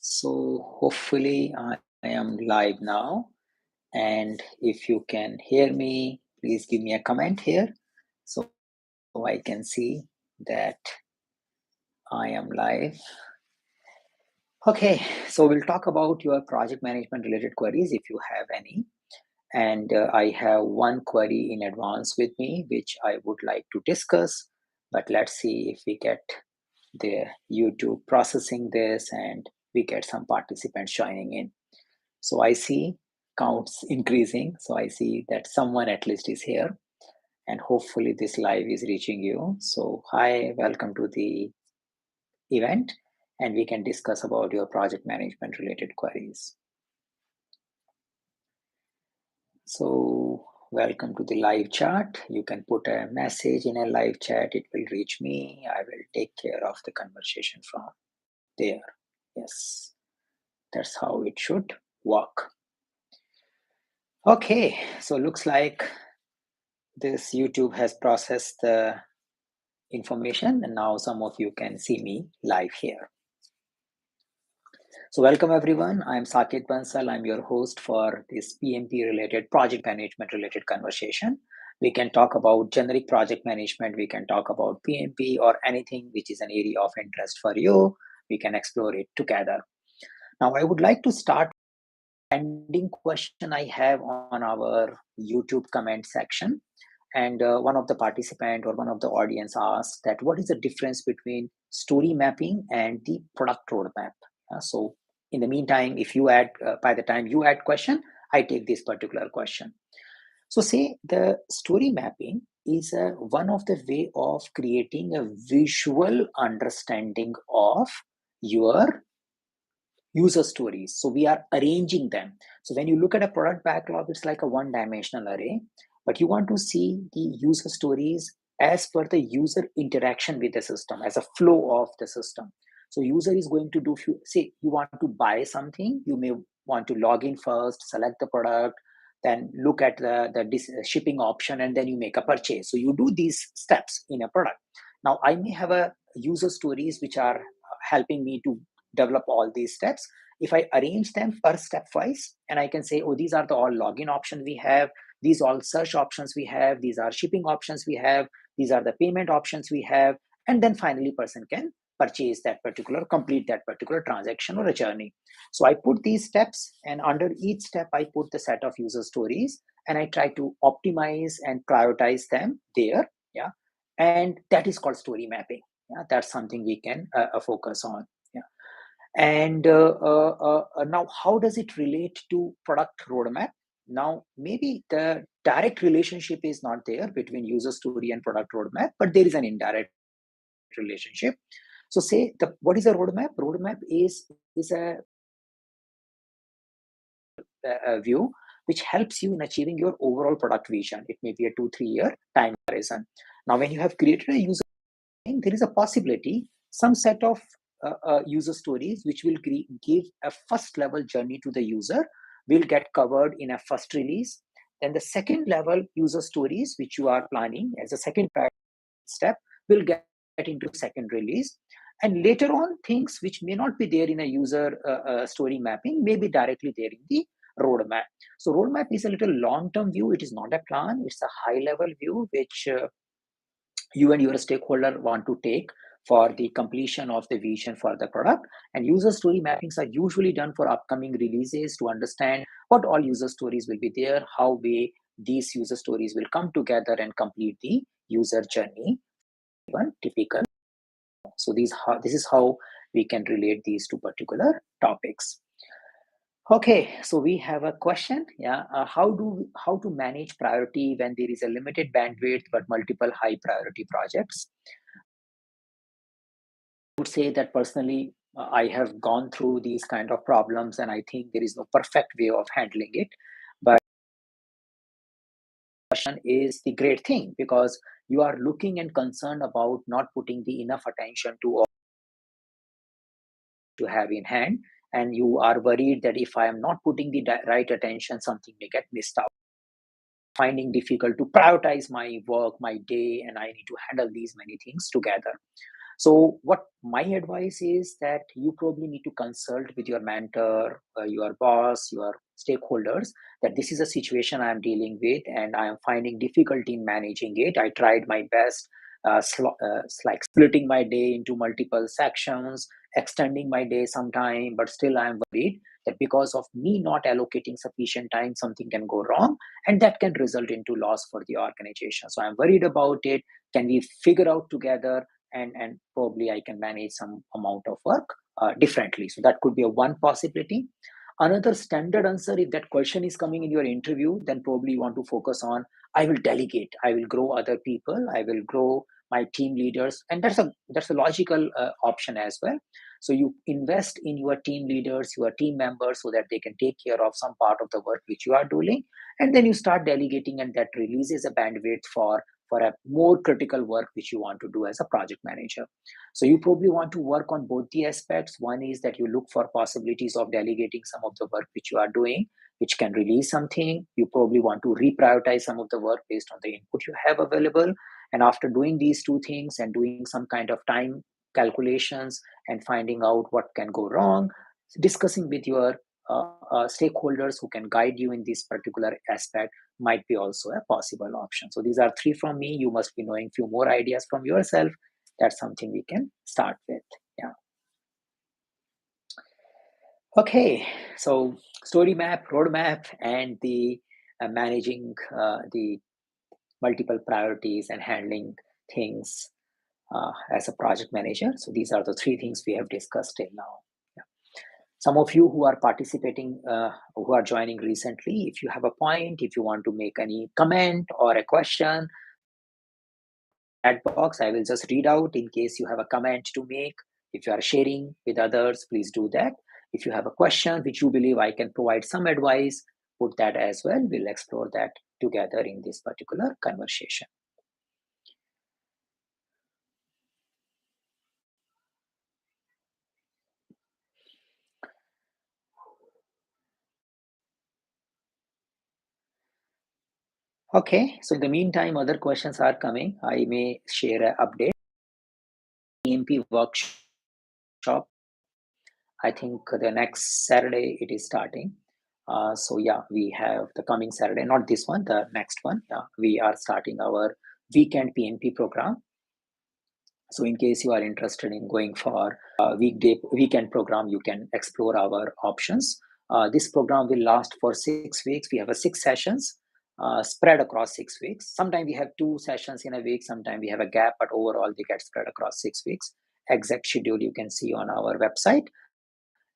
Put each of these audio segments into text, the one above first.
So hopefully I am live now. And if you can hear me, please give me a comment here so I can see that I am live. Okay, so we'll talk about your project management related queries if you have any. And I have one query in advance with me, which I would like to discuss. But let's see if we get the YouTube processing this and we get some participants joining in. So I see counts increasing. So I see that someone at least is here, and hopefully this live is reaching you. So hi, welcome to the event, and we can discuss about your project management related queries. So welcome to the live chat. You can put a message in a live chat. It will reach me. I will take care of the conversation from there. Yes, that's how it should work. Okay, so looks like this YouTube has processed the information, and now some of you can see me live here. So welcome everyone. I'm Saket Bansal. I'm your host for this PMP related project management related conversation. We can talk about generic project management. We can talk about PMP or anything which is an area of interest for you. We can explore it together. Now, I would like to start ending question I have on our YouTube comment section. And one of the participant or one of the audience asked that what is the difference between story mapping and the product roadmap? So in the meantime, if you add, by the time you add question, I take this particular question. So say the story mapping is one of the way of creating a visual understanding of your user stories. So we are arranging them. So when you look at a product backlog, it's like a one-dimensional array, but you want to see the user stories as per the user interaction with the system, as a flow of the system. So user is going to do, say you want to buy something, you may want to log in first, select the product, then look at the shipping option, and then you make a purchase. So you do these steps in a product. Now I may have a user stories which are helping me to develop all these steps. If I arrange them per stepwise, and I can say, oh, these are the all login options we have, these all search options we have, these are shipping options we have, these are the payment options we have, and then finally person can purchase that particular, complete that particular transaction or a journey. So I put these steps, and under each step I put the set of user stories, and I try to optimize and prioritize them there. Yeah, and that is called story mapping. Yeah, that's something we can focus on. Yeah. And now, how does it relate to product roadmap? Now, maybe the direct relationship is not there between user story and product roadmap, but there is an indirect relationship. So, say what is a roadmap? Roadmap is a view which helps you in achieving your overall product vision. It may be a 2-3 year time horizon. Now, when you have created a user, there is a possibility some set of user stories which will give a first level journey to the user will get covered in a first release. Then the second level user stories which you are planning as a second step will get into second release. And later on, things which may not be there in a user story mapping may be directly there in the roadmap. So roadmap is a little long-term view. It is not a plan. It's a high-level view which you and your stakeholder want to take for the completion of the vision for the product. And user story mappings are usually done for upcoming releases to understand what all user stories will be there, how these user stories will come together and complete the user journey. One typical. So this is how we can relate these two particular topics. Okay, so we have a question. Yeah, how to manage priority when there is a limited bandwidth but multiple high priority projects? I would say that personally, I have gone through these kind of problems, and I think there is no perfect way of handling it. But question is the great thing because you are looking and concerned about not putting the enough attention to have in hand, and you are worried that if I am not putting the right attention, something may get missed out. Finding difficult to prioritize my work, my day, and I need to handle these many things together. So what my advice is that you probably need to consult with your mentor, your boss, your stakeholders, that this is a situation I am dealing with and I am finding difficulty in managing it. I tried my best, like splitting my day into multiple sections, extending my day sometime, but still I am worried that because of me not allocating sufficient time, something can go wrong and that can result into loss for the organization. So I'm worried about it. Can we figure out together, and probably I can manage some amount of work differently. So that could be a one possibility. Another standard answer, if that question is coming in your interview, then probably you want to focus on, I will delegate, I will grow other people, I will grow my team leaders, and that's a logical option as well. So you invest in your team leaders, your team members, so that they can take care of some part of the work which you are doing, and then you start delegating, and that releases a bandwidth for a more critical work which you want to do as a project manager. So you probably want to work on both the aspects. One is that you look for possibilities of delegating some of the work which you are doing, which can release something. You probably want to reprioritize some of the work based on the input you have available. And after doing these two things and doing some kind of time calculations and finding out what can go wrong, discussing with your stakeholders who can guide you in this particular aspect might be also a possible option. So these are three from me. You must be knowing few more ideas from yourself. That's something we can start with. Yeah. Okay. So story map, roadmap, and the managing the multiple priorities and handling things as a project manager. So these are the three things we have discussed till now. Yeah. Some of you who are participating, who are joining recently, if you have a point, if you want to make any comment or a question, chat box, I will just read out in case you have a comment to make. If you are sharing with others, please do that. If you have a question which you believe I can provide some advice, put that as well. We'll explore that together in this particular conversation. Okay, so in the meantime, other questions are coming. I may share an update. PMP workshop, I think the next Saturday it is starting. So yeah, we have the coming Saturday, not this one, the next one. We are starting our weekend PMP program. So in case you are interested in going for a weekend program, you can explore our options. This program will last for 6 weeks. We have a 6 sessions spread across 6 weeks. Sometimes we have 2 sessions in a week, sometimes we have a gap, but overall they get spread across 6 weeks. Exact schedule you can see on our website.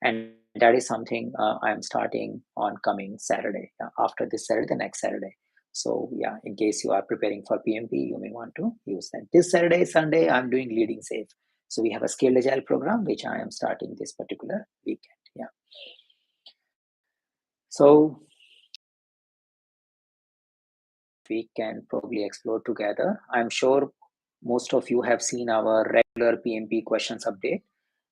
And that is something I'm starting on coming Saturday, after this Saturday, the next Saturday. So yeah, in case you are preparing for PMP, you may want to use that. This Saturday, Sunday, I'm doing Leading Safe. So we have a scaled agile program, which I am starting this particular weekend. Yeah. So we can probably explore together. I'm sure most of you have seen our regular PMP questions update.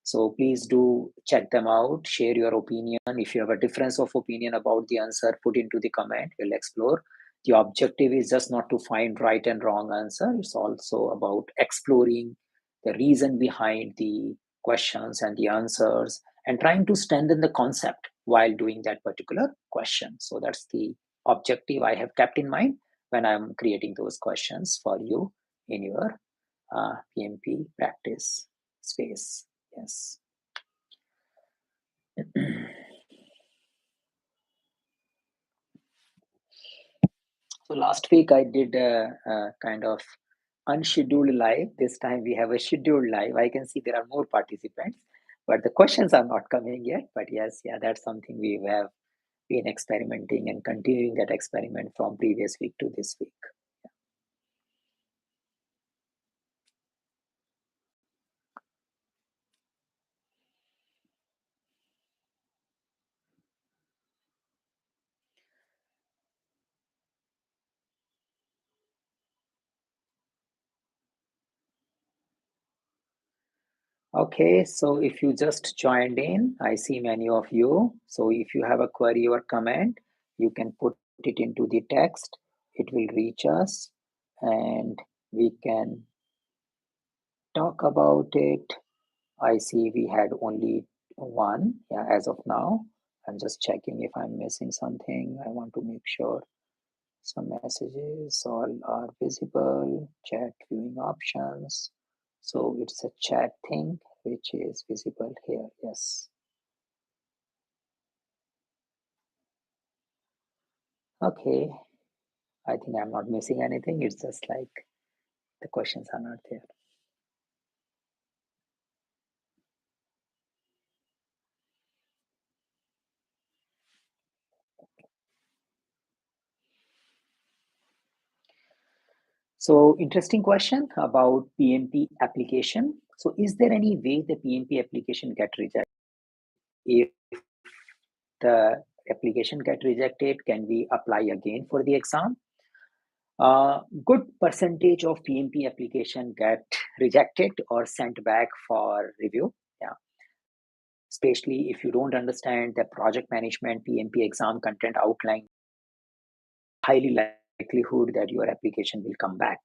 So please do check them out, share your opinion. If you have a difference of opinion about the answer, put into the comment, we'll explore. The objective is just not to find right and wrong answer. It's also about exploring the reason behind the questions and the answers and trying to strengthen the concept while doing that particular question. So that's the objective I have kept in mind when I'm creating those questions for you in your PMP practice space. Yes. So last week I did a kind of unscheduled live. This time we have a scheduled live. I can see there are more participants, but the questions are not coming yet. But yes, yeah, that's something we have been experimenting and continuing that experiment from previous week to this week. Okay, so if you just joined in, I see many of you. So if you have a query or comment, you can put it into the text. It will reach us and we can talk about it, I see we had only one, yeah, as of now. I'm just checking if I'm missing something. I want to make sure some messages all are visible, chat viewing options. So it's a chat thing which is visible here, yes. Okay, I think I'm not missing anything. It's just like the questions are not there. So interesting question about PMP application. So is there any way the PMP application get rejected? If the application get rejected, can we apply again for the exam? Good percentage of PMP application get rejected or sent back for review. Yeah, especially if you don't understand the project management PMP exam content outline, highly likelihood that your application will come back.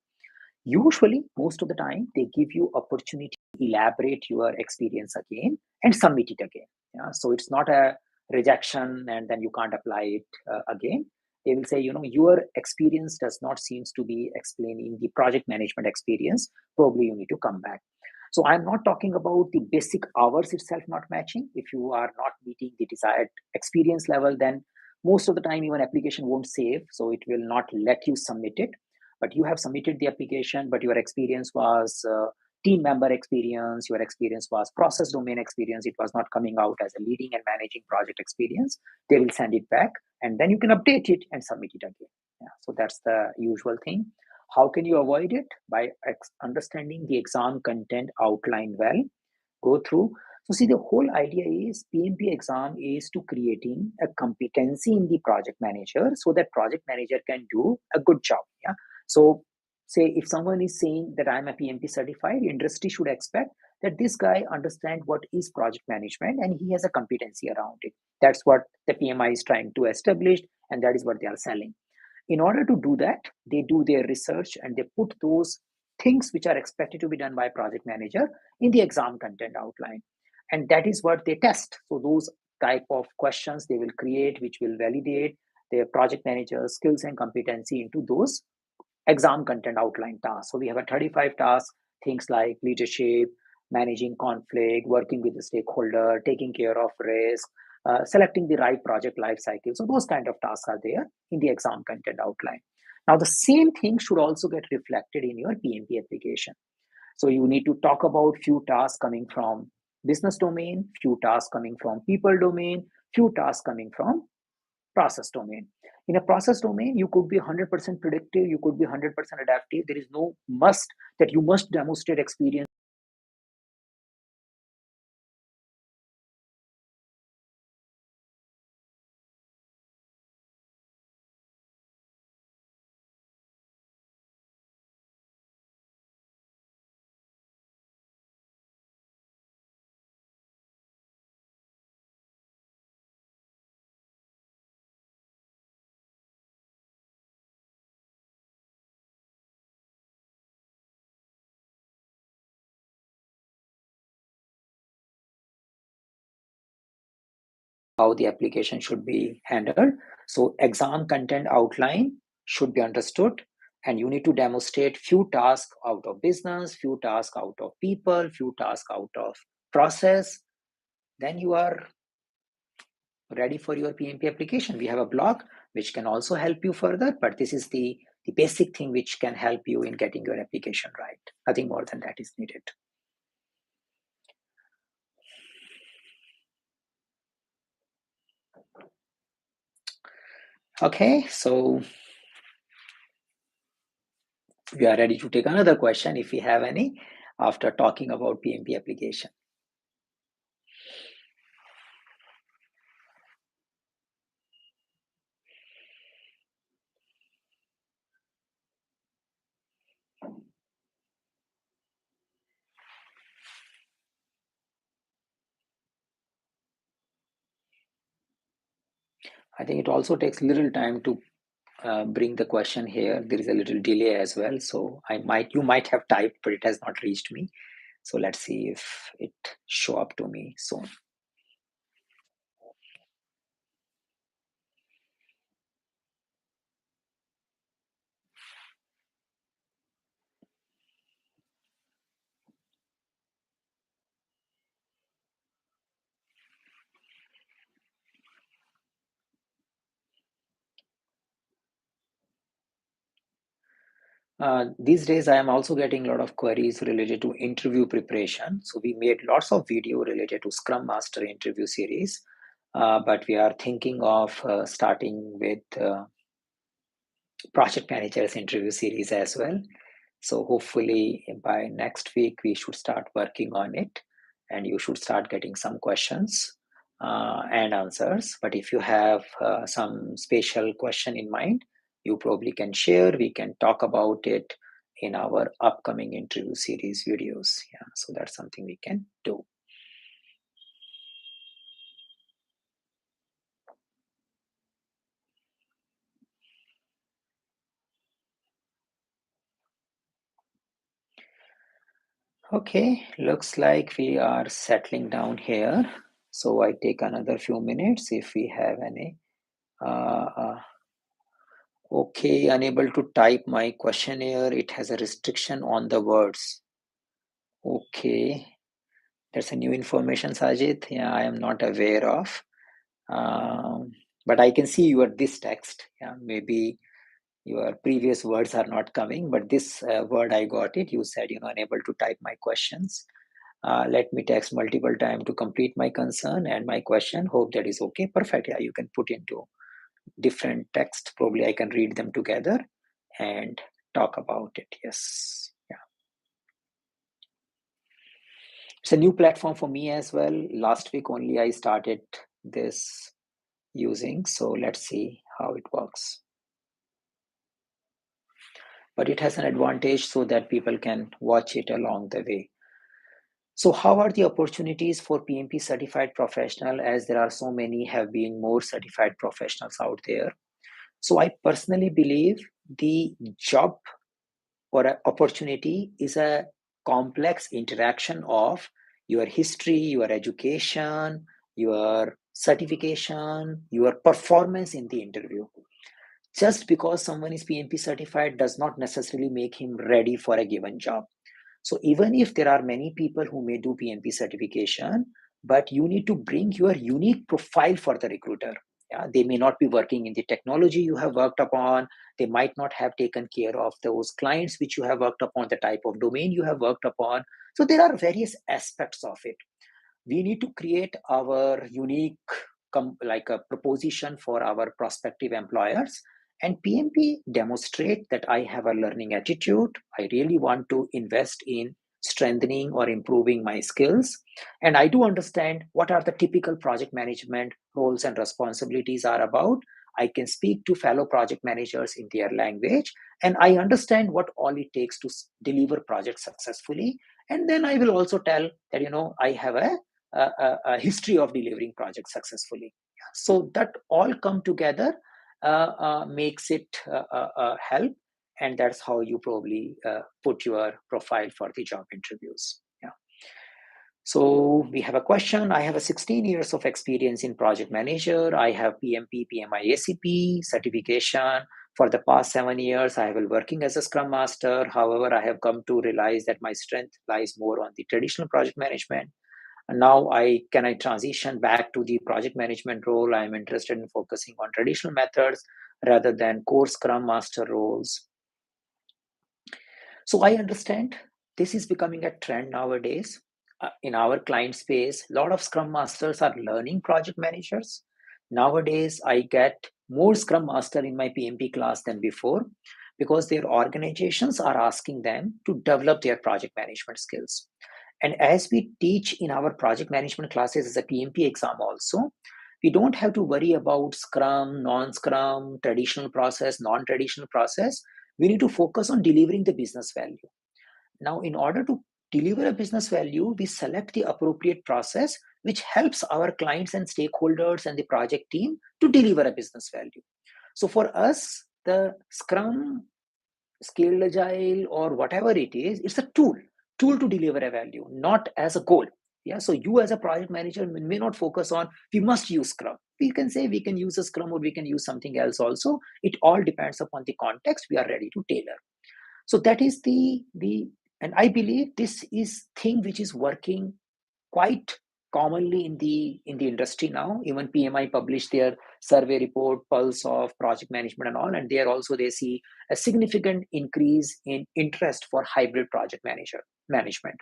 Usually, most of the time, they give you opportunity to elaborate your experience again and submit it again. Yeah? So it's not a rejection and then you can't apply it again. They will say, your experience does not seems to be explaining the project management experience. Probably you need to come back. So I'm not talking about the basic hours itself not matching. If you are not meeting the desired experience level, then most of the time even application won't save, so it will not let you submit it. But you have submitted the application, but your experience was team member experience, your experience was process domain experience, it was not coming out as a leading and managing project experience. They will send it back and then you can update it and submit it again. Yeah, so that's the usual thing. How can you avoid it? By understanding the exam content outline well, go through. So see, the whole idea is PMP exam is to creating a competency in the project manager so that project manager can do a good job. Yeah. So say if someone is saying that I'm a PMP certified, industry should expect that this guy understand what is project management and he has a competency around it. That's what the PMI is trying to establish, and that is what they are selling. In order to do that, they do their research and they put those things which are expected to be done by project manager in the exam content outline, and that is what they test. So those type of questions they will create which will validate their project manager skills and competency into those exam content outline tasks. So we have a 35 tasks, things like leadership, managing conflict, working with the stakeholder, taking care of risk, selecting the right project life cycle. So those kind of tasks are there in the exam content outline. Now the same thing should also get reflected in your PMP application. So you need to talk about few tasks coming from business domain, few tasks coming from people domain, few tasks coming from process domain. In a process domain, you could be 100% predictive, you could be 100% adaptive. There is no must that you must demonstrate experience. How the application should be handled. So exam content outline should be understood, and you need to demonstrate few tasks out of business, few tasks out of people, few tasks out of process. Then you are ready for your PMP application. We have a blog which can also help you further, but this is the basic thing which can help you in getting your application right. Nothing more than that is needed. Okay, so we are ready to take another question if we have any after talking about PMP application. I think it also takes little time to bring the question here. There is a little delay as well, so you might have typed, but it has not reached me. So let's see if it show up to me soon. These days, I am also getting a lot of queries related to interview preparation. So we made lots of video related to Scrum Master interview series, but we are thinking of starting with project managers interview series as well. So hopefully by next week, we should start working on it and you should start getting some questions and answers. But if you have some special question in mind, you probably can share. We can talk about it in our upcoming interview series videos. Yeah, so that's something we can do. Okay, looks like we are settling down here. So I take another few minutes if we have any. Okay, unable to type my questionnaire. It has a restriction on the words. Okay, that's a new information, Sajid. Yeah, I am not aware of. But I can see your this text. Yeah, maybe your previous words are not coming, but this word I got it. You said, unable to type my questions. Let me text multiple times to complete my concern and my question. Hope that is okay. Perfect. Yeah, you can put into different text. Probably I can read them together and talk about it. Yes. Yeah. It's a new platform for me as well. Last week only I started this using. So let's see how it works. But it has an advantage so that people can watch it along the way. So how are the opportunities for PMP certified professional, as there are so many have been more certified professionals out there? So I personally believe the job or an opportunity is a complex interaction of your history, your education, your certification, your performance in the interview. Just because someone is PMP certified does not necessarily make him ready for a given job. So even if there are many people who may do PMP certification, but you need to bring your unique profile for the recruiter. Yeah, they may not be working in the technology you have worked upon. They might not have taken care of those clients which you have worked upon, the type of domain you have worked upon. So there are various aspects of it. We need to create our unique like a proposition for our prospective employers, and PMP demonstrate that I have a learning attitude. I really want to invest in strengthening or improving my skills, and I do understand what are the typical project management roles and responsibilities are about. I can speak to fellow project managers in their language, and I understand what all it takes to deliver projects successfully. And then I will also tell that I have a history of delivering projects successfully. So that all come together makes it help, and that's how you probably put your profile for the job interviews. Yeah. So we have a question. I have a 16 years of experience in project manager. I have PMP, PMI, ACP certification. For the past 7 years, I have been working as a Scrum Master. However, I have come to realize that my strength lies more on the traditional project management. And now I transition back to the project management role. I'm interested in focusing on traditional methods rather than core Scrum Master roles. So I understand this is becoming a trend nowadays. In our client space, a lot of Scrum Masters are learning project managers. Nowadays, I get more Scrum Master in my PMP class than before because their organizations are asking them to develop their project management skills. And as we teach in our project management classes as a PMP exam also, we don't have to worry about Scrum, non-Scrum, traditional process, non-traditional process. We need to focus on delivering the business value. Now, in order to deliver a business value, we select the appropriate process which helps our clients and stakeholders and the project team to deliver a business value. So for us, the Scrum, Scaled Agile, or whatever it is, it's a tool. tool to deliver a value, not as a goal. Yeah, so you as a project manager may not focus on we must use Scrum. We can say we can use a Scrum or we can use something else also. It all depends upon the context we are ready to tailor. So that is the and I believe this is thing which is working quite commonly in the industry now. Even PMI published their survey report, pulse of project management and all, and there also they see a significant increase in interest for hybrid project manager management.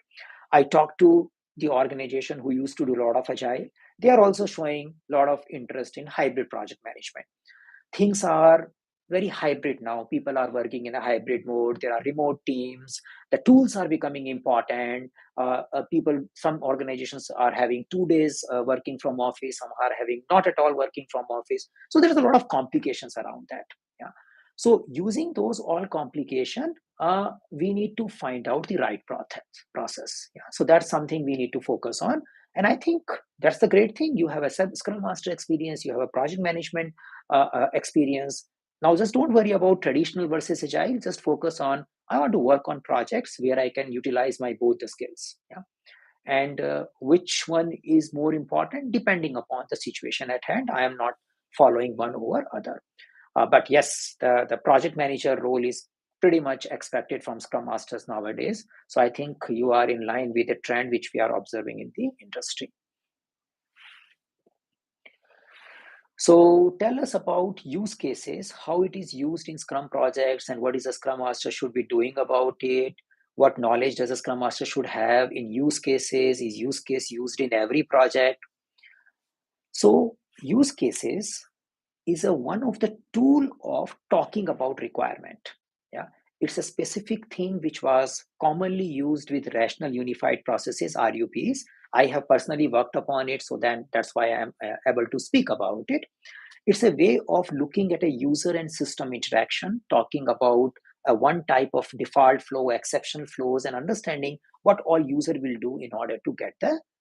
I talked to the organization who used to do a lot of agile. They are also showing a lot of interest in hybrid project management. Things are very hybrid now. People are working in a hybrid mode. There are remote teams. The tools are becoming important. Some organizations are having 2 days working from office. Some are having not at all working from office. So there's a lot of complications around that. Yeah. So using those all complication, we need to find out the right process. Yeah. So that's something we need to focus on. And I think that's the great thing. You have a Scrum Master experience. You have a project management experience. Now, just don't worry about traditional versus agile. Just focus on I want to work on projects where I can utilize my both the skills. Yeah, and which one is more important depending upon the situation at hand. I am not following one over other. But yes, the project manager role is pretty much expected from Scrum Masters nowadays. So I think you are in line with the trend which we are observing in the industry. So tell us about use cases, how it is used in Scrum projects, and what is a Scrum Master should be doing about it. What knowledge does a Scrum Master should have in use cases? Is use case used in every project? So use cases is a one of the tool of talking about requirement. Yeah, it's a specific thing which was commonly used with rational unified processes, RUPs. I have personally worked upon it, so then that's why I am able to speak about it. It's a way of looking at a user and system interaction, talking about a one type of default flow, exception flows, and understanding what all user will do in order to get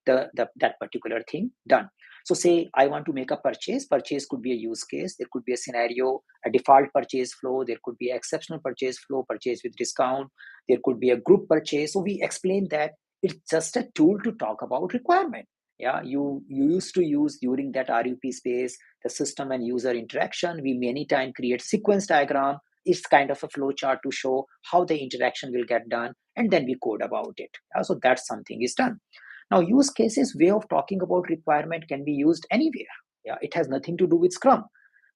that particular thing done. So say I want to make a purchase. Purchase could be a use case. There could be a scenario, a default purchase flow. There could be an exceptional purchase flow, purchase with discount. There could be a group purchase. So we explain that it's just a tool to talk about requirement. Yeah, you used to use during that RUP space the system and user interaction. We many time create sequence diagram. It's kind of a flow chart to show how the interaction will get done, and then we code about it. So that's something is done. Now, use cases way of talking about requirement can be used anywhere. Yeah, it has nothing to do with Scrum.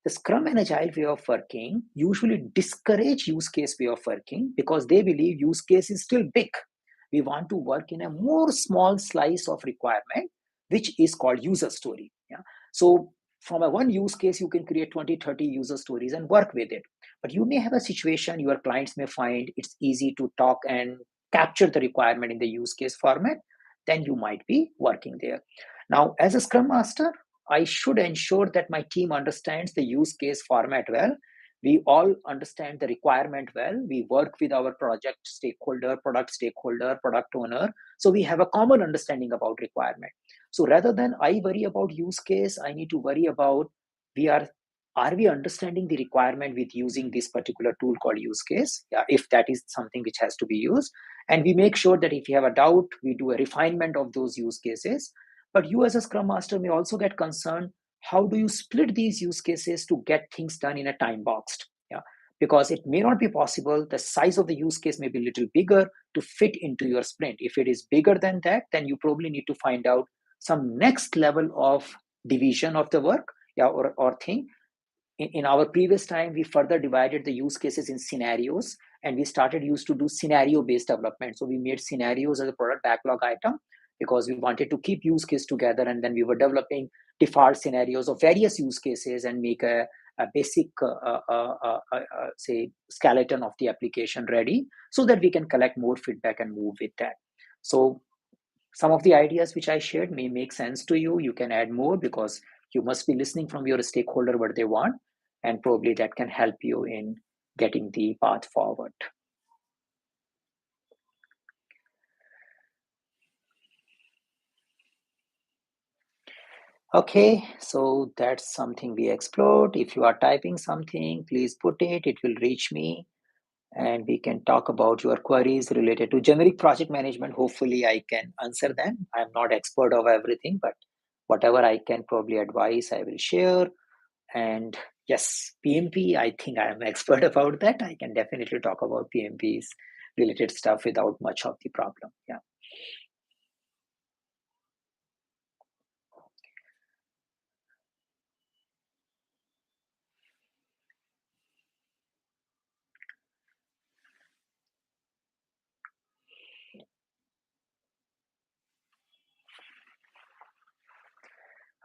The Scrum and Agile way of working usually discourage use case way of working because they believe use case is still big. We want to work in a more small slice of requirement, which is called user story. Yeah. So from a one use case, you can create 20, 30 user stories and work with it. But you may have a situation your clients may find it's easy to talk and capture the requirement in the use case format, then you might be working there. Now, as a Scrum Master, I should ensure that my team understands the use case format well. We all understand the requirement well. We work with our project stakeholder, product owner. So we have a common understanding about requirement. So rather than I worry about use case, I need to worry about we are we understanding the requirement with using this particular tool called use case? Yeah, if that is something which has to be used. And we make sure that if you have a doubt, we do a refinement of those use cases. But you as a Scrum Master may also get concerned, how do you split these use cases to get things done in a time boxed? Yeah, because it may not be possible. The size of the use case may be a little bigger to fit into your sprint. If it is bigger than that, then you probably need to find out some next level of division of the work, yeah, or thing. In our previous time, we further divided the use cases in scenarios, and we started used to do scenario based development. So we made scenarios as a product backlog item because we wanted to keep use case together, and then we were developing default scenarios of various use cases and make a basic say skeleton of the application ready so that we can collect more feedback and move with that. So some of the ideas which I shared may make sense to you. You can add more because you must be listening from your stakeholder what they want, and probably that can help you in getting the path forward. Okay, so that's something we explored. If you are typing something, please put it, it will reach me. and we can talk about your queries related to generic project management. Hopefully, I can answer them. I'm not expert of everything, but whatever I can probably advise, I will share. And yes, PMP, I think I am expert about that. I can definitely talk about PMP's related stuff without much of the problem. Yeah.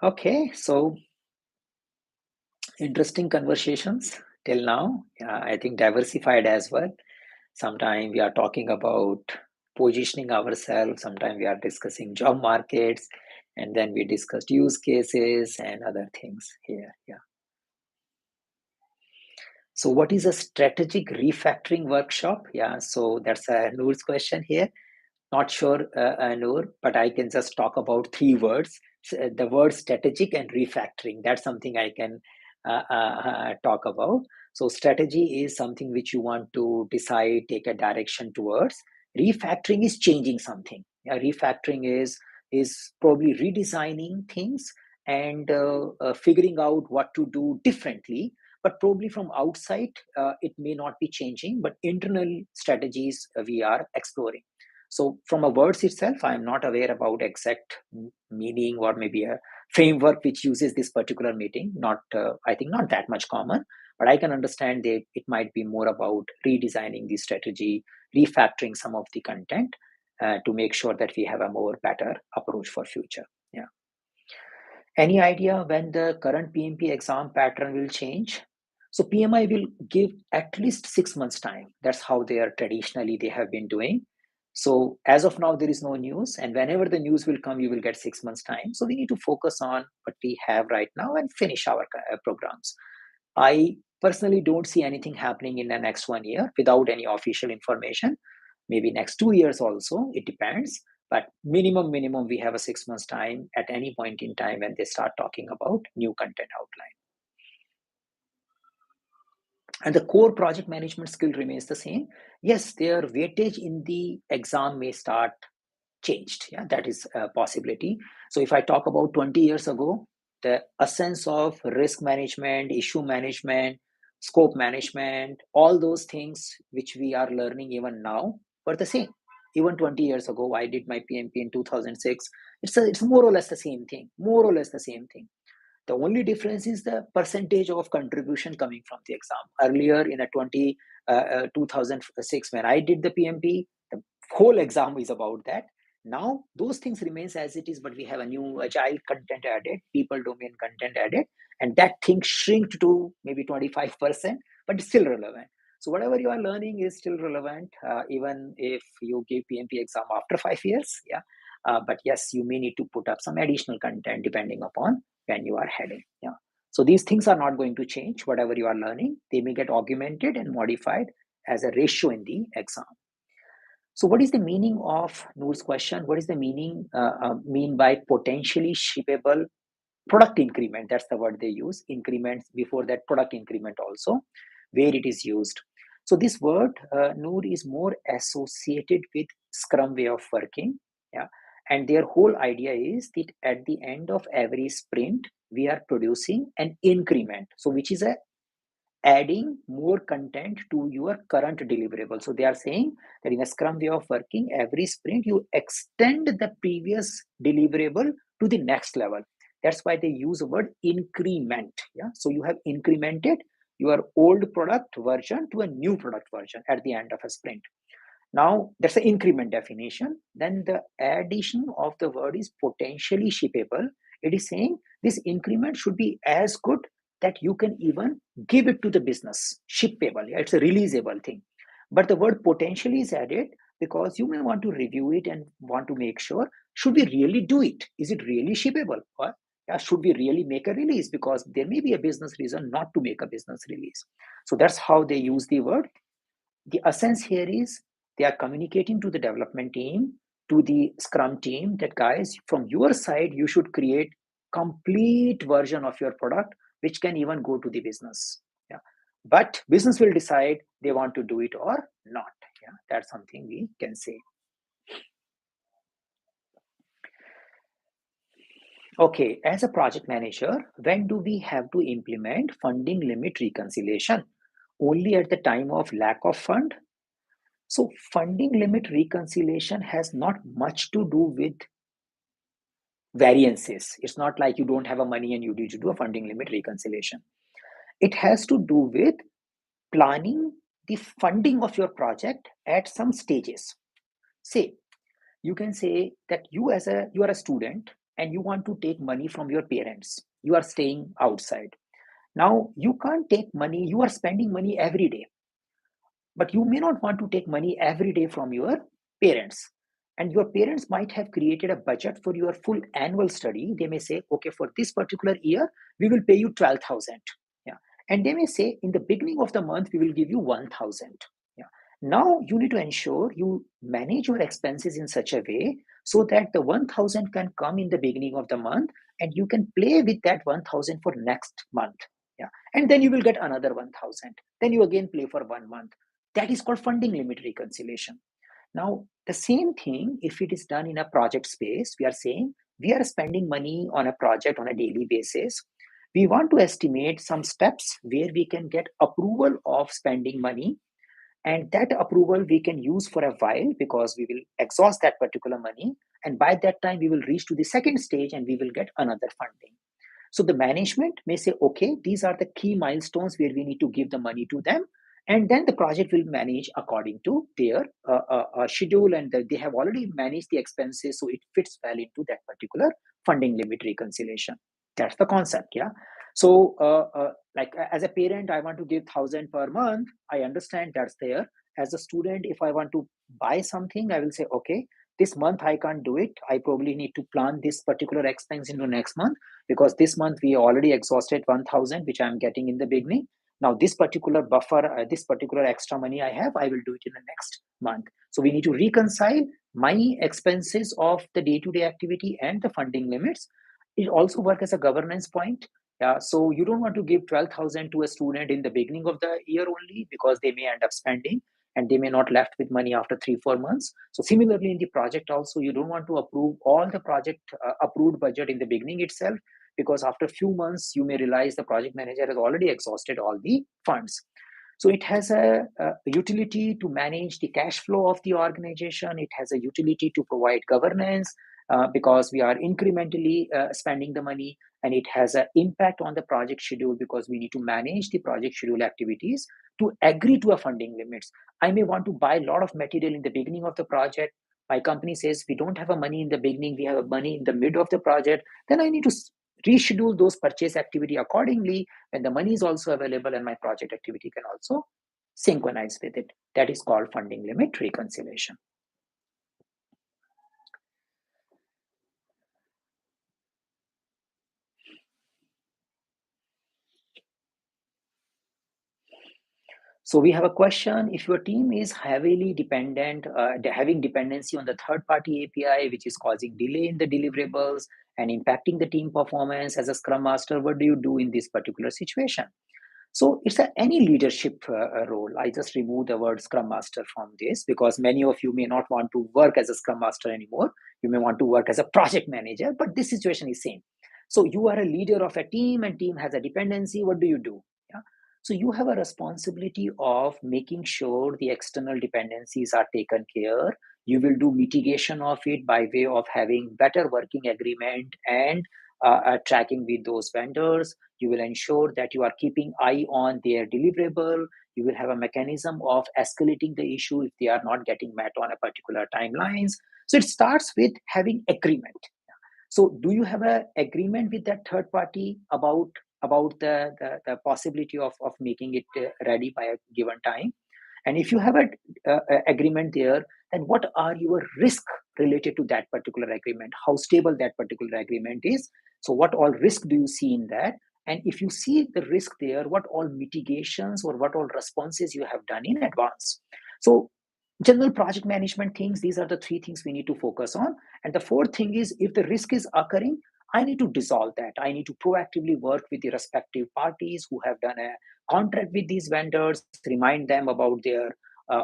Okay. So interesting conversations till now. I think diversified as well. Sometimes we are talking about positioning ourselves. Sometimes we are discussing job markets, and then we discussed use cases and other things here. Yeah. So, what is a strategic refactoring workshop? Yeah. So that's a Noor's question here. Not sure, Noor, but I can just talk about three words. The word strategic and refactoring. That's something I can talk about. So, strategy is something which you want to decide, take a direction towards. Refactoring is changing something. Yeah, refactoring is probably redesigning things and figuring out what to do differently. But probably from outside, it may not be changing, but internal strategies we are exploring. So from a words itself, I'm not aware about exact meaning or maybe a framework which uses this particular meeting. Not, I think, not that much common, but I can understand that it might be more about redesigning the strategy, refactoring some of the content to make sure that we have a more better approach for future. Yeah. Any idea when the current PMP exam pattern will change? So PMI will give at least 6 months time. That's how they have been doing. So as of now, there is no news, and whenever the news will come, you will get 6 months time. So we need to focus on what we have right now and finish our programs. I personally don't see anything happening in the next 1 year without any official information. Maybe next 2 years also, it depends. But minimum, we have a 6 months time at any point in time when they start talking about new content outline. And the core project management skill remains the same. Yes, their weightage in the exam may start changed. Yeah, that is a possibility. So if I talk about 20 years ago, the essence of risk management, issue management, scope management, all those things which we are learning even now were the same. Even 20 years ago, I did my PMP in 2006. It's more or less the same thing. More or less the same thing. The only difference is the percentage of contribution coming from the exam. Earlier in a 2006, when I did the PMP, the whole exam is about that. Now, those things remains as it is, but we have a new agile content added, people domain content added, and that thing shrinked to maybe 25%, but it's still relevant. So whatever you are learning is still relevant, even if you give PMP exam after 5 years. Yeah. But yes, you may need to put up some additional content depending upon when you are heading. Yeah. So these things are not going to change. Whatever you are learning, they may get augmented and modified as a ratio in the exam. So what is the meaning of Noor's question? What is the mean by potentially shippable product increment? That's the word they use. Increments before that product increment also, where it is used. So this word, Noor, is more associated with Scrum way of working. Yeah. And their whole idea is that at the end of every sprint, we are producing an increment. So which is a adding more content to your current deliverable. So they are saying that in a Scrum way of working, every sprint you extend the previous deliverable to the next level. That's why they use the word increment. Yeah. So you have incremented your old product version to a new product version at the end of a sprint. Now that's the increment definition. Then the addition of the word is potentially shippable. It is saying this increment should be as good that you can even give it to the business, shippable. Yeah, it's a releasable thing. But the word potentially is added because you may want to review it and want to make sure, should we really do it? Is it really shippable? Or should we really make a release? Because there may be a business reason not to make a business release. So that's how they use the word. The essence here is they are communicating to the development team, to the Scrum team, that guys, from your side, you should create complete version of your product, which can even go to the business. Yeah. but business will decide they want to do it or not. Yeah, that's something we can say. Okay, as a project manager, when do we have to implement funding limit reconciliation? Only at the time of lack of fund? So funding limit reconciliation has not much to do with variances. It's not like you don't have a money and you need to do a funding limit reconciliation. It has to do with planning the funding of your project at some stages. Say, you can say that you are a student and you want to take money from your parents. You are staying outside. Now you can't take money, you are spending money every day, but you may not want to take money every day from your parents. And your parents might have created a budget for your full annual study. They may say, okay, for this particular year we will pay you 12,000. Yeah, and they may say in the beginning of the month we will give you 1,000. Yeah, now you need to ensure you manage your expenses in such a way so that the 1,000 can come in the beginning of the month and you can play with that 1,000 for next month. Yeah, and then you will get another 1,000, then you again play for 1 month. That is called funding limit reconciliation. Now, the same thing, if it is done in a project space, we are saying we are spending money on a project on a daily basis. We want to estimate some steps where we can get approval of spending money, and that approval we can use for a while because we will exhaust that particular money. And by that time, we will reach to the second stage and we will get another funding. So the management may say, okay, these are the key milestones where we need to give the money to them. And then the project will manage according to their schedule, and they have already managed the expenses. So it fits well into that particular funding limit reconciliation. That's the concept. Yeah. So, like as a parent, I want to give 1,000 per month. I understand that's there. As a student, if I want to buy something, I will say, okay, this month I can't do it. I probably need to plan this particular expense into next month because this month we already exhausted 1,000 which I'm getting in the beginning. Now this particular buffer, this particular extra money I have, I will do it in the next month. So we need to reconcile my expenses of the day-to-day activity and the funding limits. It also works as a governance point. Yeah, so you don't want to give 12,000 to a student in the beginning of the year only because they may end up spending and they may not left with money after 3-4 months. So similarly in the project also, you don't want to approve all the project approved budget in the beginning itself, because after a few months you may realize the project manager has already exhausted all the funds. So it has a utility to manage the cash flow of the organization. It has a utility to provide governance because we are incrementally spending the money, and it has an impact on the project schedule because we need to manage the project schedule activities to agree to a funding limits. I may want to buy a lot of material in the beginning of the project. My company says we don't have a money in the beginning, we have a money in the mid of the project. Then I need to reschedule those purchase activity accordingly when the money is also available and my project activity can also synchronize with it. That is called funding limit reconciliation. So we have a question: if your team is heavily dependent, having dependency on the third-party API, which is causing delay in the deliverables and impacting the team performance as a Scrum Master, what do you do in this particular situation? So it's any leadership role. I just remove the word Scrum Master from this because many of you may not want to work as a Scrum Master anymore. You may want to work as a project manager, but this situation is same. So you are a leader of a team and team has a dependency. What do you do? Yeah. So you have a responsibility of making sure the external dependencies are taken care. You will do mitigation of it by way of having better working agreement and tracking with those vendors. You will ensure that you are keeping eye on their deliverable. You will have a mechanism of escalating the issue if they are not getting met on a particular timelines. So it starts with having agreement. So do you have a agreement with that third party about the possibility of making it ready by a given time? And if you have a agreement there, then what are your risk related to that particular agreement? How stable that particular agreement is? So what all risk do you see in that? And if you see the risk there, what all mitigations or what all responses you have done in advance? So general project management things, these are the three things we need to focus on. And the fourth thing is, if the risk is occurring, I need to dissolve that. I need to proactively work with the respective parties who have done a contract with these vendors, remind them about their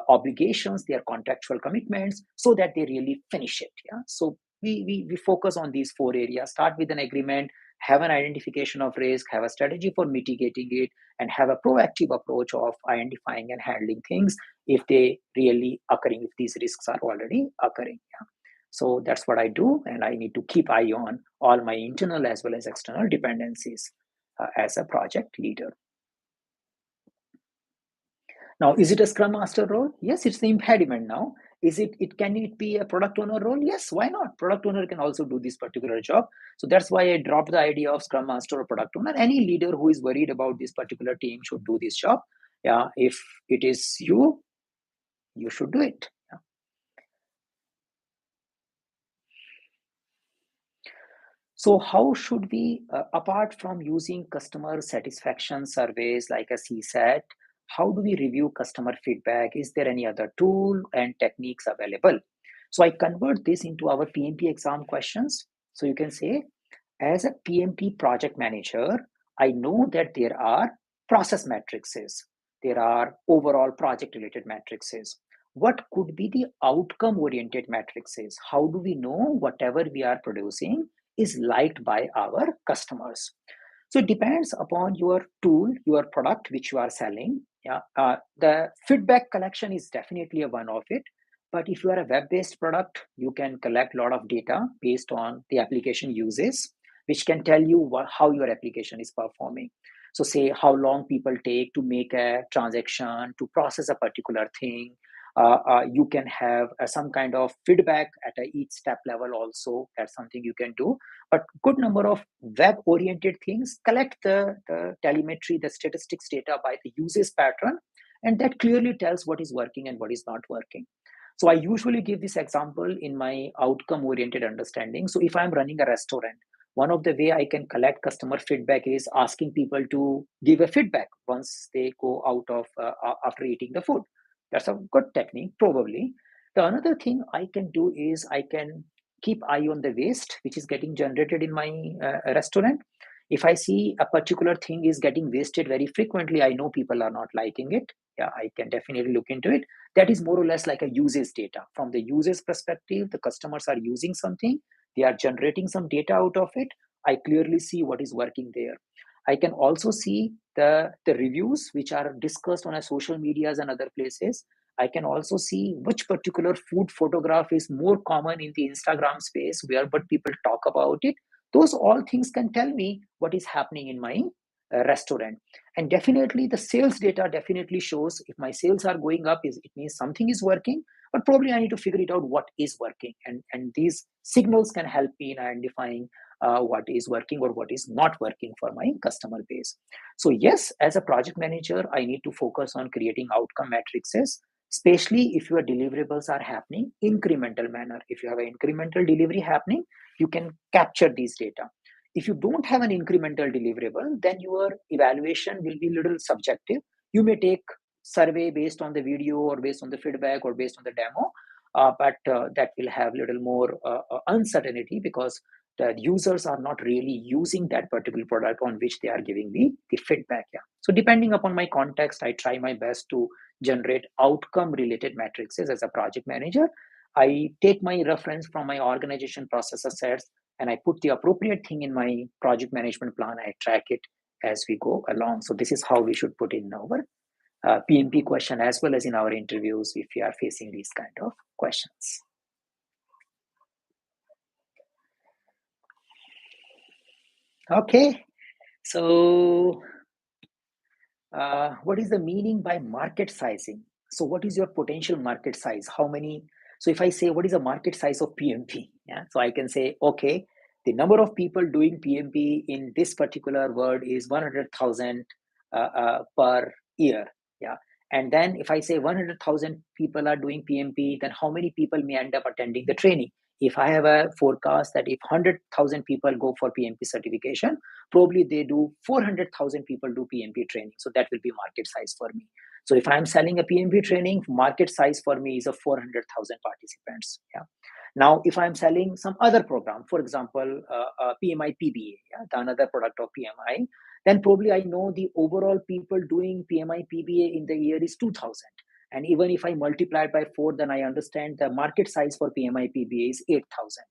obligations, their contractual commitments, so that they really finish it. Yeah. So we focus on these four areas. Start with an agreement, have an identification of risk, have a strategy for mitigating it, and have a proactive approach of identifying and handling things if they really occurring, if these risks are already occurring. Yeah. So that's what I do, and I need to keep eye on all my internal as well as external dependencies as a project leader. Now, is it a Scrum Master role? Yes, it's the impediment now. Is it? Can it be a product owner role? Yes, why not? Product owner can also do this particular job. So that's why I dropped the idea of Scrum Master or product owner. Any leader who is worried about this particular team should do this job. Yeah, if it is you, you should do it. Yeah. So how should we, apart from using customer satisfaction surveys like a CSAT, how do we review customer feedback? Is there any other tool and techniques available? So I convert this into our PMP exam questions. So you can say, as a PMP project manager, I know that there are process matrices, there are overall project related matrices. What could be the outcome oriented matrices? How do we know whatever we are producing is liked by our customers? So it depends upon your tool, your product which you are selling. Yeah, the feedback collection is definitely a one of it. But if you are a web-based product, you can collect a lot of data based on the application uses, which can tell you how your application is performing. So say how long people take to make a transaction, to process a particular thing. You can have some kind of feedback at each step level also. That's something you can do. But good number of web oriented things collect the telemetry, the statistics data by the usage pattern, and that clearly tells what is working and what is not working. So I usually give this example in my outcome oriented understanding. So if I'm running a restaurant, one of the way I can collect customer feedback is asking people to give a feedback once they go out of after eating the food. That's a good technique, probably. The another thing I can do is I can keep eye on the waste which is getting generated in my restaurant. If I see a particular thing is getting wasted very frequently, I know people are not liking it. Yeah, I can definitely look into it. That is more or less like a usage data. From the users perspective, the customers are using something, they are generating some data out of it. I clearly see what is working there. I can also see the reviews which are discussed on a social medias and other places. I can also see which particular food photograph is more common in the Instagram space where but people talk about it. Those all things can tell me what is happening in my restaurant. And definitely the sales data definitely shows if my sales are going up, is it means something is working, but probably I need to figure it out what is working. And these signals can help me in identifying what is working or what is not working for my customer base. So yes, as a project manager, I need to focus on creating outcome matrices, especially if your deliverables are happening incremental manner. If you have an incremental delivery happening, you can capture these data. If you don't have an incremental deliverable, then your evaluation will be a little subjective. You may take survey based on the video or based on the feedback or based on the demo, but that will have a little more uncertainty because the users are not really using that particular product on which they are giving the feedback. Yeah. So depending upon my context, I try my best to generate outcome related matrices as a project manager. I take my reference from my organization process assets and I put the appropriate thing in my project management plan. I track it as we go along. So this is how we should put in our PMP question as well as in our interviews if we are facing these kind of questions. Okay, so what is the meaning by market sizing? So what is your potential market size? How many? So if I say what is the market size of PMP? Yeah, so I can say, okay, the number of people doing PMP in this particular word is 100,000 per year. Yeah. And then if I say 100,000 people are doing PMP, then how many people may end up attending the training? If I have a forecast that if 100,000 people go for PMP certification, probably they do 400,000 people do PMP training. So that will be market size for me. So if I'm selling a PMP training, market size for me is a 400,000 participants. Yeah. Now, if I'm selling some other program, for example, PMI PBA, yeah, the another product of PMI, then probably I know the overall people doing PMI PBA in the year is 2000. And even if I multiply it by 4, then I understand the market size for PMI PBA is 8,000.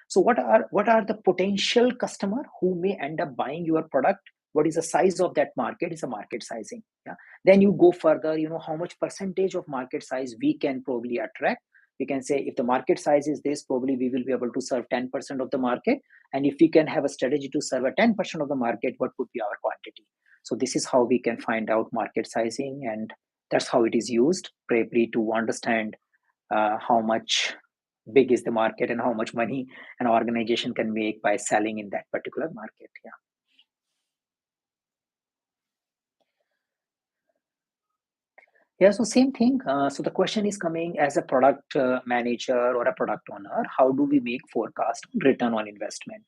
So what are the potential customer who may end up buying your product? What is the size of that market? Is a market sizing. Yeah. Then you go further, how much percentage of market size we can probably attract. We can say if the market size is this, probably we will be able to serve 10% of the market. And if we can have a strategy to serve a 10% of the market, what would be our quantity? So this is how we can find out market sizing, and that's how it is used probably to understand how much big is the market and how much money an organization can make by selling in that particular market. Yeah. Yeah, so same thing. So the question is coming as a product manager or a product owner, how do we make forecast on return on investment?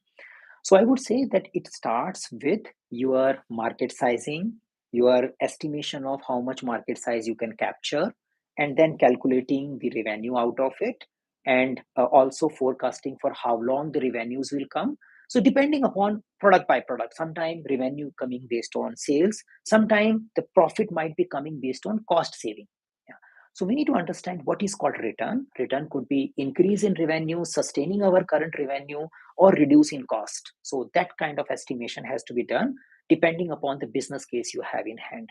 So I would say that it starts with your market sizing, your estimation of how much market size you can capture, and then calculating the revenue out of it, and also forecasting for how long the revenues will come. So depending upon product by product, sometime revenue coming based on sales, sometime the profit might be coming based on cost saving. Yeah. So we need to understand what is called return. Return could be increase in revenue, sustaining our current revenue, or reduce in cost. So that kind of estimation has to be done depending upon the business case you have in hand.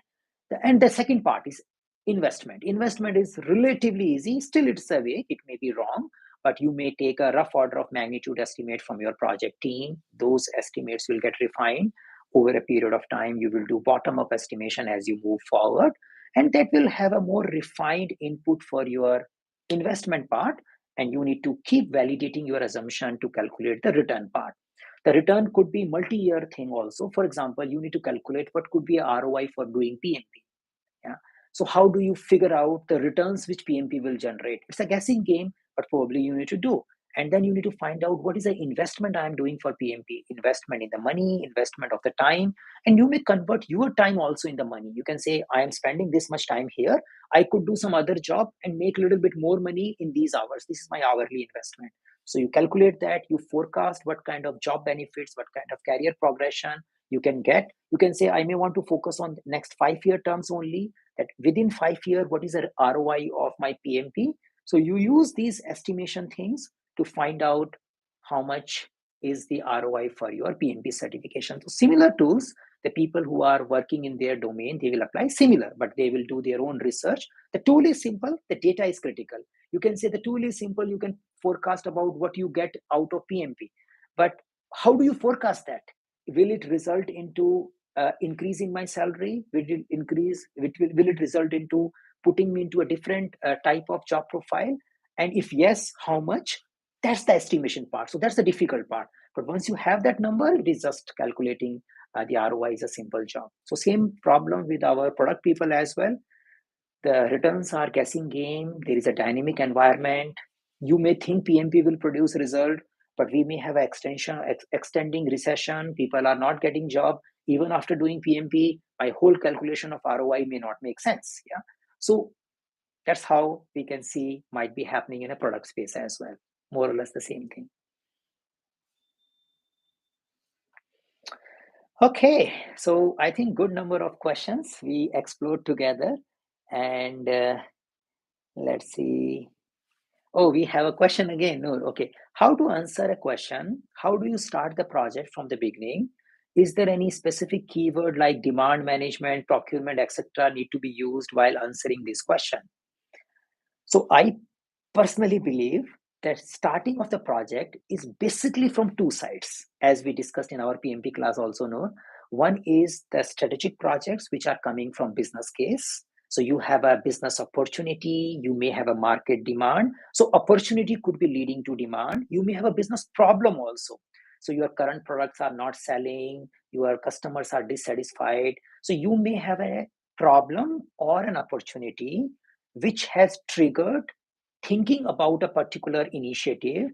And the second part is investment. Investment is relatively easy. Still, it's a way. It may be wrong, but you may take a rough order of magnitude estimate from your project team. Those estimates will get refined over a period of time. You will do bottom up estimation as you move forward, and that will have a more refined input for your investment part. And you need to keep validating your assumption to calculate the return part. The return could be multi-year thing also. For example, you need to calculate what could be a ROI for doing PMP. Yeah. So how do you figure out the returns which PMP will generate? It's a guessing game, but probably you need to do. And then you need to find out what is the investment I'm doing for PMP, investment in the money, investment of the time. And you may convert your time also in the money. You can say, I am spending this much time here. I could do some other job and make a little bit more money in these hours. This is my hourly investment. So you calculate that, you forecast what kind of job benefits, what kind of career progression you can get. You can say, I may want to focus on next 5-year terms only, that within 5 years, what is the ROI of my PMP? So you use these estimation things to find out how much is the ROI for your PMP certification. So similar tools, the people who are working in their domain, they will apply similar, but they will do their own research. The tool is simple, the data is critical. You can say the tool is simple, you can forecast about what you get out of PMP. But how do you forecast that? Will it result into increasing my salary? Will it increase? Will it result into putting me into a different type of job profile? And if yes, how much? That's the estimation part. So that's the difficult part. But once you have that number, it is just calculating the ROI is a simple job. So same problem with our product people as well. The returns are guessing game. There is a dynamic environment. You may think PMP will produce result, but we may have extending recession. People are not getting job even after doing PMP. My whole calculation of ROI may not make sense. Yeah. So that's how we can see might be happening in a product space as well. More or less the same thing. Okay, so I think good number of questions we explored together, and let's see. Oh, we have a question again. No, okay. How to answer a question? How do you start the project from the beginning? Is there any specific keyword like demand management, procurement, etc., need to be used while answering this question? So I personally believe that starting of the project is basically from two sides, as we discussed in our PMP class also. No, one is the strategic projects which are coming from business case. So you have a business opportunity, you may have a market demand. So opportunity could be leading to demand. You may have a business problem also. So your current products are not selling, your customers are dissatisfied. So you may have a problem or an opportunity which has triggered thinking about a particular initiative.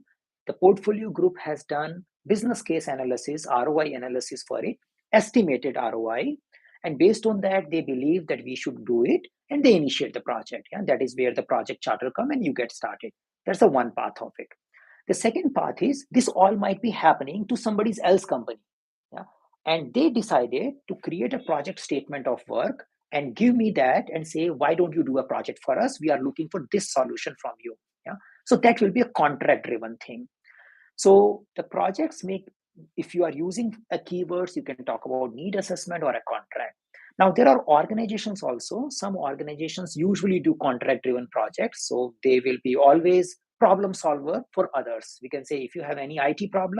The portfolio group has done business case analysis, ROI analysis for it, estimated ROI, and based on that, they believe that we should do it, and they initiate the project. And that is where the project charter come and you get started. That's the one path of it. The second path is this all might be happening to somebody else's company. Yeah? And they decided to create a project statement of work and give me that and say, why don't you do a project for us? We are looking for this solution from you. Yeah? So that will be a contract driven thing. So the projects make, if you are using a keywords, you can talk about need assessment or a contract. Now there are organizations also. Some organizations usually do contract driven projects. So they will be always problem solver for others. We can say if you have any IT problem,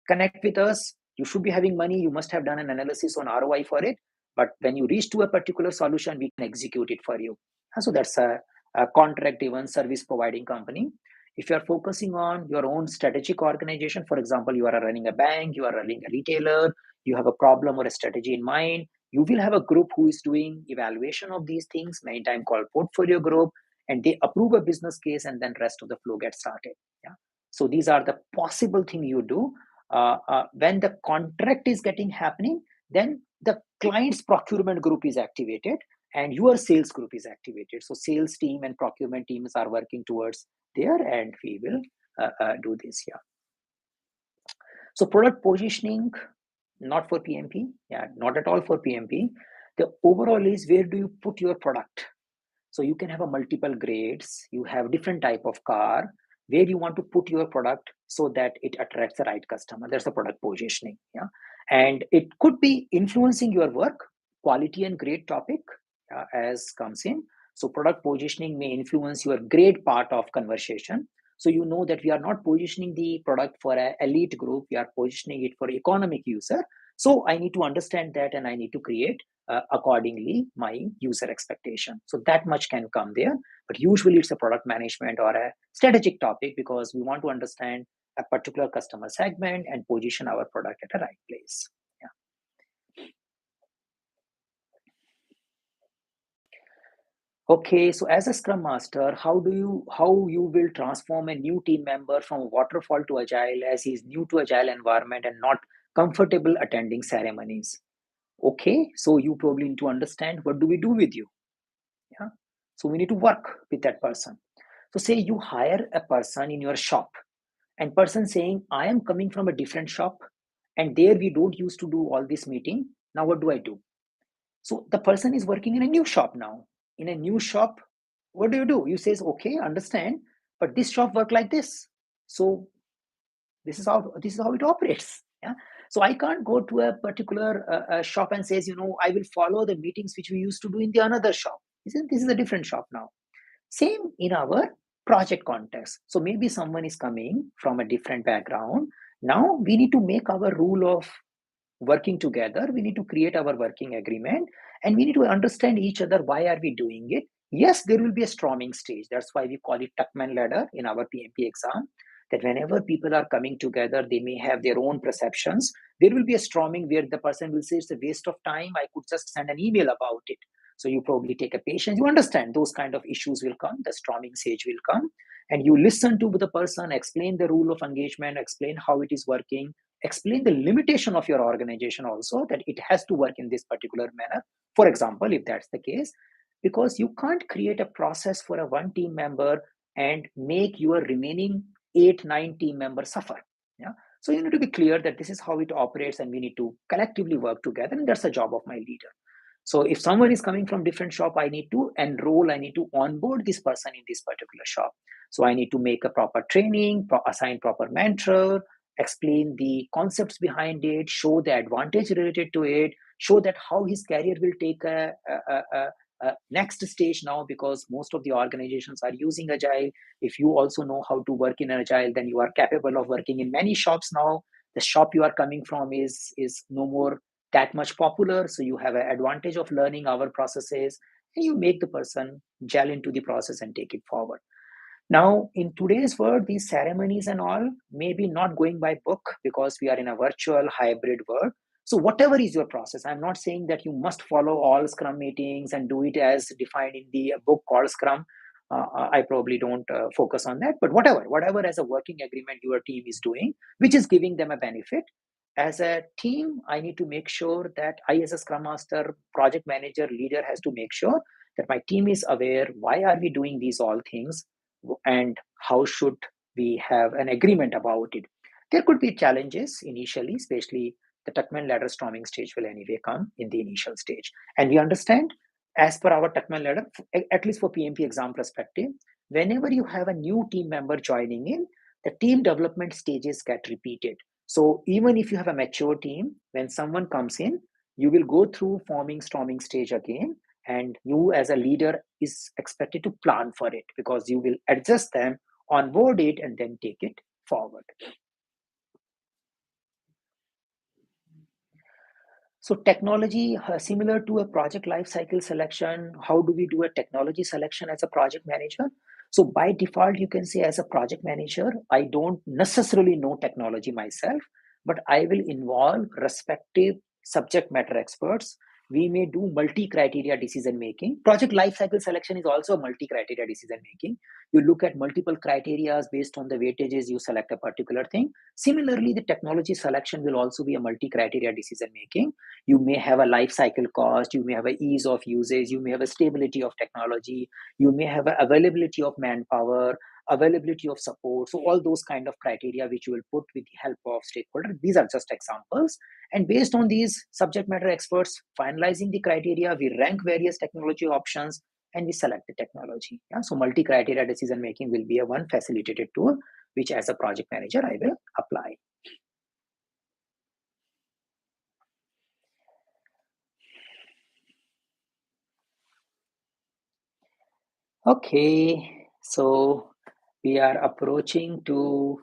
connect with us. You should be having money. You must have done an analysis on ROI for it. But when you reach to a particular solution, we can execute it for you. So that's a contract driven service providing company. If you're focusing on your own strategic organization, for example, you are running a bank, you are running a retailer, you have a problem or a strategy in mind, you will have a group who is doing evaluation of these things, many times called portfolio group, and they approve a business case and then rest of the flow gets started. Yeah. So these are the possible thing you do. When the contract is getting happening, then the client's procurement group is activated and your sales group is activated. So sales team and procurement teams are working towards there, and we will do this here. So product positioning, not for PMP, not at all for PMP. The overall is where do you put your product? So you can have a multiple grades, you have different type of car, where you want to put your product so that it attracts the right customer. That's the product positioning. Yeah. And it could be influencing your work, quality and grade topic as comes in. So product positioning may influence your grade part of conversation. So you know that we are not positioning the product for an elite group, we are positioning it for economic user. So I need to understand that and I need to create accordingly my user expectation. So that much can come there, but usually it's a product management or a strategic topic because we want to understand a particular customer segment and position our product at the right place. Yeah. Okay, so as a Scrum Master, how you will transform a new team member from waterfall to agile as he's new to agile environment and not comfortable attending ceremonies? Okay, so you probably need to understand what do we do with you. Yeah. So we need to work with that person. So say you hire a person in your shop and person saying, I am coming from a different shop and there we don't used to do all this meeting. Now what do I do? So the person is working in a new shop now. In a new shop, what do? You says, okay, understand, but this shop work like this. So this is how it operates. Yeah. So I can't go to a particular shop and says, I will follow the meetings which we used to do in the another shop. This is a different shop now. Same in our project context. So maybe someone is coming from a different background. Now we need to make our rule of working together. We need to create our working agreement and we need to understand each other. Why are we doing it? Yes, there will be a storming stage. That's why we call it Tuckman ladder in our PMP exam. That whenever people are coming together, they may have their own perceptions. There will be a storming where the person will say it's a waste of time. I could just send an email about it. So you probably take a patience. You understand those kind of issues will come. The storming stage will come. And you listen to the person, explain the rule of engagement, explain how it is working, explain the limitation of your organization also, that it has to work in this particular manner. For example, if that's the case, because you can't create a process for a one team member and make your remaining 8-9 team members suffer. Yeah. So you need to be clear that this is how it operates and we need to collectively work together, and that's the job of my leader. So if someone is coming from different shop, I need to enroll, I need to onboard this person in this particular shop. So I need to make a proper training, assign proper mentor, explain the concepts behind it, show the advantage related to it, show that how his career will take a next stage now, because most of the organizations are using agile. If you also know how to work in agile, then you are capable of working in many shops now. The shop you are coming from is no more that much popular, so you have an advantage of learning our processes, and you make the person gel into the process and take it forward. Now, in today's world, these ceremonies and all may be not going by book because we are in a virtual hybrid world. So whatever is your process, I'm not saying that you must follow all Scrum meetings and do it as defined in the book called Scrum. I probably don't focus on that, but whatever as a working agreement your team is doing, which is giving them a benefit. As a team, I need to make sure that I, as a Scrum Master, project manager, leader, has to make sure that my team is aware, why are we doing these all things and how should we have an agreement about it. There could be challenges initially, especially the Tuckman ladder storming stage will anyway come in the initial stage. And we understand, as per our Tuckman ladder, at least for PMP exam perspective, whenever you have a new team member joining in, the team development stages get repeated. So even if you have a mature team, when someone comes in, you will go through forming storming stage again, and you as a leader is expected to plan for it, because you will adjust them, onboard it, and then take it forward. So technology, similar to a project lifecycle selection, how do we do a technology selection as a project manager? So by default, you can say as a project manager, I don't necessarily know technology myself, but I will involve respective subject matter experts. We may do multi-criteria decision making. Project lifecycle selection is also multi-criteria decision making. You look at multiple criteria based on the weightages, you select a particular thing. Similarly, the technology selection will also be a multi-criteria decision making. You may have a life cycle cost, you may have a ease of usage, you may have a stability of technology, you may have a availability of manpower, availability of support. So all those kind of criteria which you will put with the help of stakeholders, these are just examples. And based on these subject matter experts finalizing the criteria, we rank various technology options and we select the technology. Yeah? So multi-criteria decision making will be a one facilitated tool which as a project manager I will apply. Okay, so we are approaching to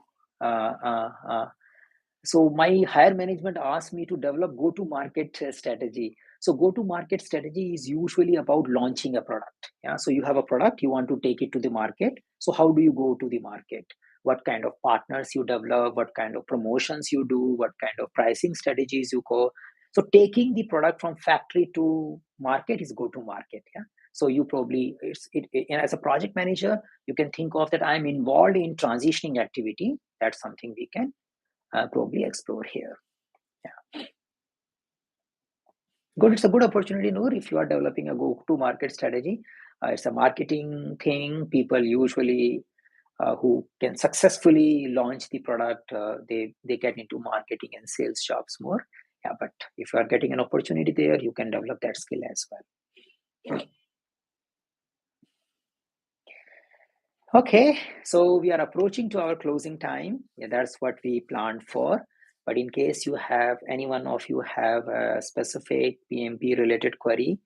so my higher management asked me to develop go-to-market strategy. So go-to-market strategy is usually about launching a product. Yeah, so you have a product, you want to take it to the market. So how do you go to the market? What kind of partners you develop? What kind of promotions you do? What kind of pricing strategies you go? So taking the product from factory to market is go-to-market. Yeah. So you probably as a project manager, you can think of that I'm involved in transitioning activity. That's something we can probably explore here. Yeah. Good. It's a good opportunity, Noor, if you are developing a go-to-market strategy. It's a marketing thing. People usually who can successfully launch the product, they get into marketing and sales jobs more. Yeah, but if you are getting an opportunity there, you can develop that skill as well. Okay, so we are approaching to our closing time. Yeah, that's what we planned for. But in case you have any one of you have a specific PMP related query,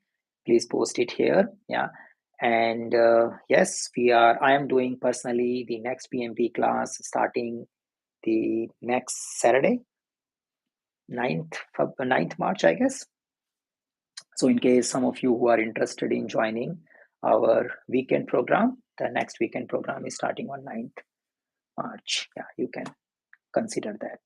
please post it here. Yeah, and yes, I am doing personally the next PMP class starting the next Saturday, 9th March, I guess. So in case some of you who are interested in joining our weekend program, the next weekend program is starting on 9th March. Yeah, you can consider that.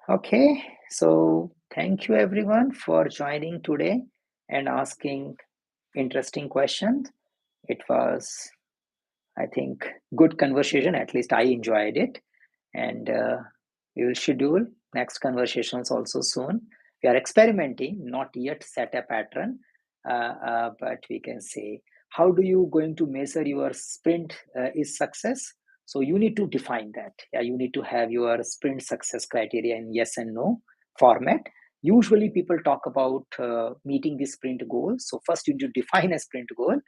Okay, so thank you everyone for joining today and asking interesting questions. It was, I think, good conversation. At least I enjoyed it. And we will schedule next conversations also soon. We are experimenting, not yet set a pattern, but we can say, how do you going to measure your sprint is success? So you need to define that. Yeah, you need to have your sprint success criteria in yes and no format. Usually people talk about meeting the sprint goal. So first you need to define a sprint goal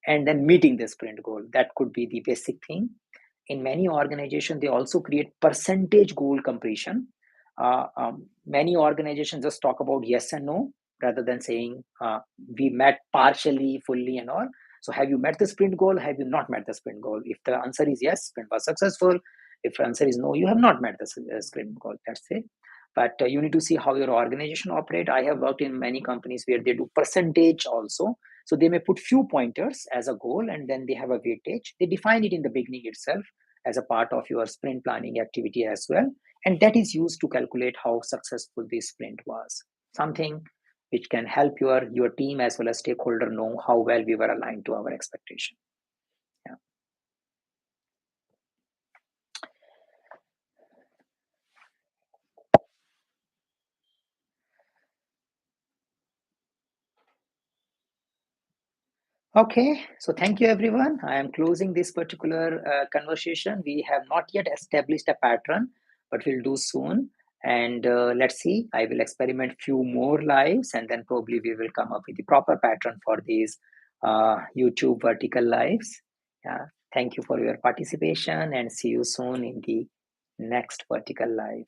and then meeting the sprint goal. That could be the basic thing. In many organizations, they also create percentage goal completion. Many organizations just talk about yes and no rather than saying we met partially, fully, and all. So have you met the sprint goal? Have you not met the sprint goal? If the answer is yes, sprint was successful. If the answer is no, you have not met the sprint goal. That's it. But you need to see how your organization operate. I have worked in many companies where they do percentage also. So they may put few pointers as a goal and then they have a weightage. They define it in the beginning itself as a part of your sprint planning activity as well. And that is used to calculate how successful the sprint was. Something which can help your team as well as stakeholder know how well we were aligned to our expectation. Yeah. Okay, so thank you everyone. I am closing this particular conversation. We have not yet established a pattern, but we'll do soon. And let's see, I will experiment few more lives and then probably we will come up with the proper pattern for these YouTube vertical lives. Yeah, thank you for your participation and see you soon in the next vertical live.